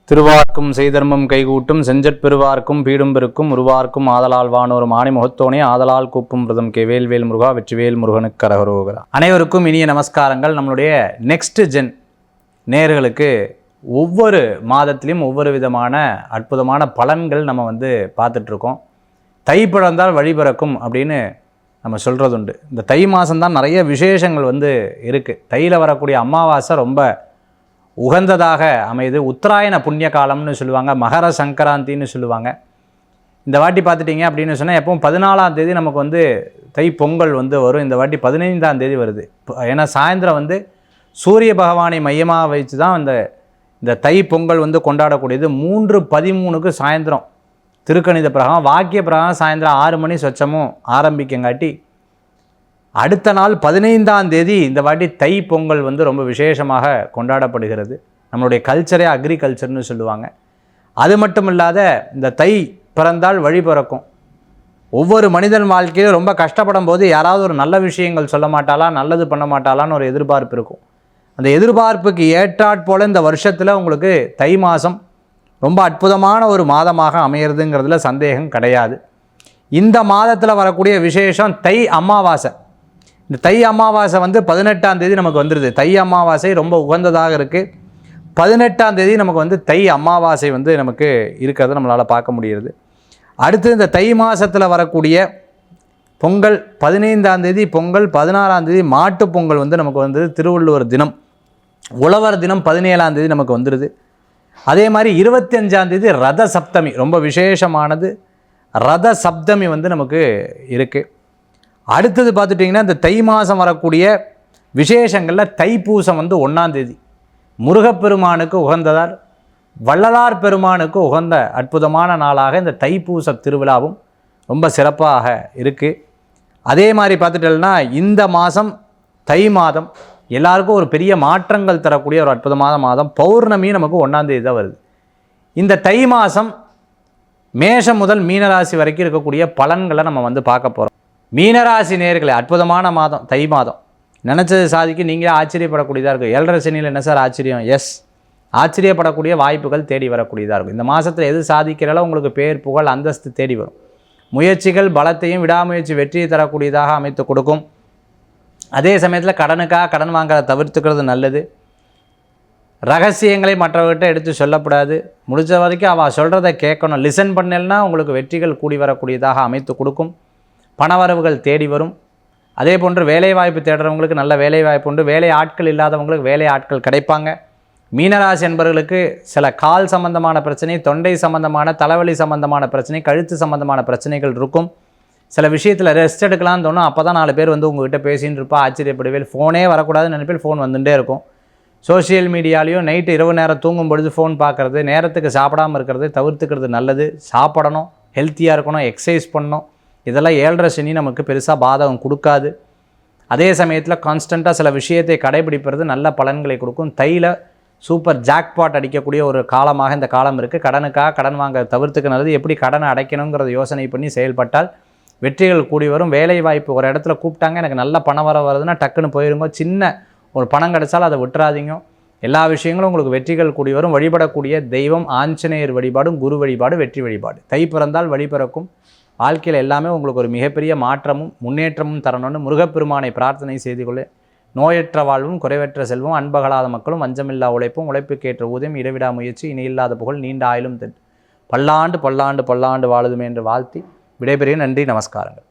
திருவார்க்கும் செய்தர்மம் கைகூட்டும் செஞ்சற்பெருவார்க்கும் பீடும் பெருக்கும் உருவார்க்கும் ஆதலால் வானோரும் ஆணி முகத்தோனே ஆதலால் கூப்பும் விரதம் கே வேல்வேல் முருகா வெற்றிவேல் முருகனுக்கு கரகரோகரா. அனைவருக்கும் இனிய நமஸ்காரங்கள். நம்மளுடைய நெக்ஸ்ட் ஜென் நேயர்களுக்கு ஒவ்வொரு மாதத்திலையும் ஒவ்வொரு விதமான அற்புதமான பலன்கள் நம்ம பார்த்துட்ருக்கோம். தை பிறந்தால் வழி பிறக்கும் அப்படின்னு நம்ம சொல்கிறதுண்டு. இந்த தை மாதம்தான் நிறைய விசேஷங்கள் இருக்குது. தையில் வரக்கூடிய அமாவாசை ரொம்ப உகந்ததாக அமைது. உத்தராயண புண்ணிய காலம்னு சொல்லுவாங்க, மகர சங்கராந்தின்னு சொல்லுவாங்க. இந்த வாட்டி பார்த்துட்டிங்க அப்படின்னு சொன்னால் எப்பவும் 14ஆம் தேதி நமக்கு தை பொங்கல் வரும். இந்த வாட்டி 15ஆம் தேதி வருது. ஏன்னா சாயந்தரம் சூரிய பகவானை மையமாக வச்சு தான் இந்த தை பொங்கல் கொண்டாடக்கூடியது. 3:13க்கு சாயந்தரம் திருக்கணித பிரகாரம் வாக்கிய பிரகாரம் சாயந்தரம் 6 மணி சொச்சமும் ஆரம்பிக்கங்காட்டி அடுத்த நாள் 15ஆம் தேதி இந்த வாட்டி தை பொங்கல் ரொம்ப விசேஷமாக கொண்டாடப்படுகிறது. நம்மளுடைய கல்ச்சரே அக்ரிகல்ச்சர்னு சொல்லுவாங்க. அது மட்டும் இல்லாத இந்த தை பிறந்தால் வழி பிறக்கும். ஒவ்வொரு மனிதன் வாழ்க்கையிலும் ரொம்ப கஷ்டப்படும் போது யாராவது ஒரு நல்ல விஷயங்கள் சொல்ல மாட்டாளா, நல்லது பண்ண மாட்டாளான்னு ஒரு எதிர்பார்ப்பு இருக்கும். அந்த எதிர்பார்ப்புக்கு ஏற்றாற்போல் இந்த வருஷத்தில் உங்களுக்கு தை மாதம் ரொம்ப அற்புதமான ஒரு மாதமாக அமையிறதுங்கிறதுல சந்தேகம் கிடையாது. இந்த மாதத்தில் வரக்கூடிய விசேஷம் தை அமாவாசை. இந்த தை அமாவாசை 18ஆம் தேதி நமக்கு வந்துடுது. தை அமாவாசை ரொம்ப உகந்ததாக இருக்குது. 18ஆம் தேதி நமக்கு தை அமாவாசை நமக்கு இருக்கிறத நம்மளால் பார்க்க முடிகிறது. அடுத்து இந்த தை மாதத்தில் வரக்கூடிய பொங்கல் 15ஆம் தேதி பொங்கல், 16ஆம் தேதி மாட்டு பொங்கல் நமக்கு திருவள்ளுவர் தினம், உழவர் தினம் 17ஆம் தேதி நமக்கு வந்துடுது. அதே மாதிரி 25ஆம் தேதி ரத சப்தமி ரொம்ப விசேஷமானது. ரத சப்தமி நமக்கு இருக்குது. அடுத்தது பார்த்துட்டிங்கன்னா இந்த தை மாதம் வரக்கூடிய விசேஷங்களில் தைப்பூசம் 1ஆம் தேதி முருகப்பெருமானுக்கு உகந்ததால் வள்ளலார் பெருமானுக்கு உகந்த அற்புதமான நாளாக இந்த தைப்பூச திருவிழாவும் ரொம்ப சிறப்பாக இருக்குது. அதே மாதிரி பார்த்துட்டோம்னா இந்த மாதம் தை மாதம் எல்லாருக்கும் ஒரு பெரிய மாற்றங்கள் தரக்கூடிய ஒரு அற்புதமான மாதம். பௌர்ணமியும் நமக்கு 1ஆம் தேதி தான் வருது. இந்த தை மாதம் மேஷம் முதல் மீனராசி வரைக்கும் இருக்கக்கூடிய பலன்களை நம்ம பார்க்க போகிறோம். மீனராசி நேயர்களே, அற்புதமான மாதம் தை மாதம். நினச்சது சாதிக்கு நீங்களே ஆச்சரியப்படக்கூடியதாக இருக்கும். 7.5 சனியில் என்ன சார் ஆச்சரியம்? எஸ், ஆச்சரியப்படக்கூடிய வாய்ப்புகள் தேடி வரக்கூடியதாக இருக்கும். இந்த மாதத்தில் எது சாதிக்கிறாலோ உங்களுக்கு பேர் புகழ் அந்தஸ்து தேடி வரும். முயற்சிகள் பலத்தையும் விடாமுயற்சி வெற்றியை தரக்கூடியதாக அமைத்து கொடுக்கும். அதே சமயத்தில் கடனுக்காக கடன் வாங்குறத தவிர்த்துக்கிறது நல்லது. ரகசியங்களை மற்றவர்கிட்ட எடுத்து சொல்லக்கூடாது. முடிஞ்ச வரைக்கும் அவள் சொல்கிறத கேட்கணும். லிசன் பண்ணலன்னா உங்களுக்கு வெற்றிகள் கூடி வரக்கூடியதாக அமைத்து கொடுக்கும். பணவரவுகள் தேடி வரும். அதே போன்று வேலைவாய்ப்பு தேடுறவங்களுக்கு நல்ல வேலைவாய்ப்பு உண்டு. வேலை ஆட்கள் இல்லாதவங்களுக்கு வேலை ஆட்கள் கிடைப்பாங்க. மீனராசி என்பவர்களுக்கு சில கால் சம்பந்தமான பிரச்சனை, தொண்டை சம்பந்தமான, தலைவலி சம்பந்தமான பிரச்சனை, கழுத்து சம்பந்தமான பிரச்சனைகள் இருக்கும். சில விஷயத்தில் ரெஸ்ட் எடுக்கலாம்னு தோணும். அப்போ தான் 4 பேர் உங்கள்கிட்ட பேசின்னு இருப்பா. ஆச்சரியப்படுவேல். ஃபோனே வரக்கூடாதுன்னு நினைப்பேன். ஃபோன் வந்துகிட்டே இருக்கும். சோஷியல் மீடியாலையும் நைட்டு இரவு நேரம் தூங்கும் பொழுது ஃபோன் பார்க்குறது, நேரத்துக்கு சாப்பிடாமல் இருக்கிறது தவிர்த்துக்கிறது நல்லது. சாப்பிடணும், ஹெல்த்தியாக இருக்கணும், எக்ஸசைஸ் பண்ணணும். இதெல்லாம் 7.5 சனி நமக்கு பெருசாக பாதகம் கொடுக்காது. அதே சமயத்தில் கான்ஸ்டண்ட்டாக சில விஷயத்தை கடைபிடிப்பது நல்ல பலன்களை கொடுக்கும். தையில் சூப்பர் ஜாக்பாட் அடிக்கக்கூடிய ஒரு காலமாக இந்த காலம் இருக்குது. கடனுக்காக கடன் வாங்க தவிர்த்துக்க நல்லது. எப்படி கடனை அடைக்கணுங்கிறத யோசனை பண்ணி செயல்பட்டால் வெற்றிகள் கூடி வரும். வேலை வாய்ப்பு ஒரு இடத்துல கூப்பிட்டாங்க, எனக்கு நல்ல பணம் வருதுன்னா டக்குன்னு போயிருங்க. சின்ன ஒரு பணம் கிடைச்சாலும் அதை விட்டுறாதீங்க. எல்லா விஷயங்களும் உங்களுக்கு வெற்றிகள் கூடி வரும். வழிபடக்கூடிய தெய்வம் ஆஞ்சநேயர் வழிபாடும் குரு வழிபாடு வெற்றி வழிபாடு. தை பிறந்தால் வழி பிறக்கும். வாழ்க்கையில் எல்லாமே உங்களுக்கு ஒரு மிகப்பெரிய மாற்றமும் முன்னேற்றமும் தரணும்னு முருகப்பெருமானை பிரார்த்தனை செய்து கொள்ள. நோயற்ற வாழ்வும் குறைவற்ற செல்வம் அன்பகலாத மக்களும் வஞ்சமில்லா உழைப்பும் உழைப்புக்கேற்ற ஊதியம் இடைவிடா முயற்சி இணையில்லாத புகழ் நீண்ட ஆயிலும் பல்லாண்டு பல்லாண்டு பல்லாண்டு வாழுதுமே என்று வாழ்த்தி விடைபெறுகிறேன். நன்றி, நமஸ்காரங்கள்.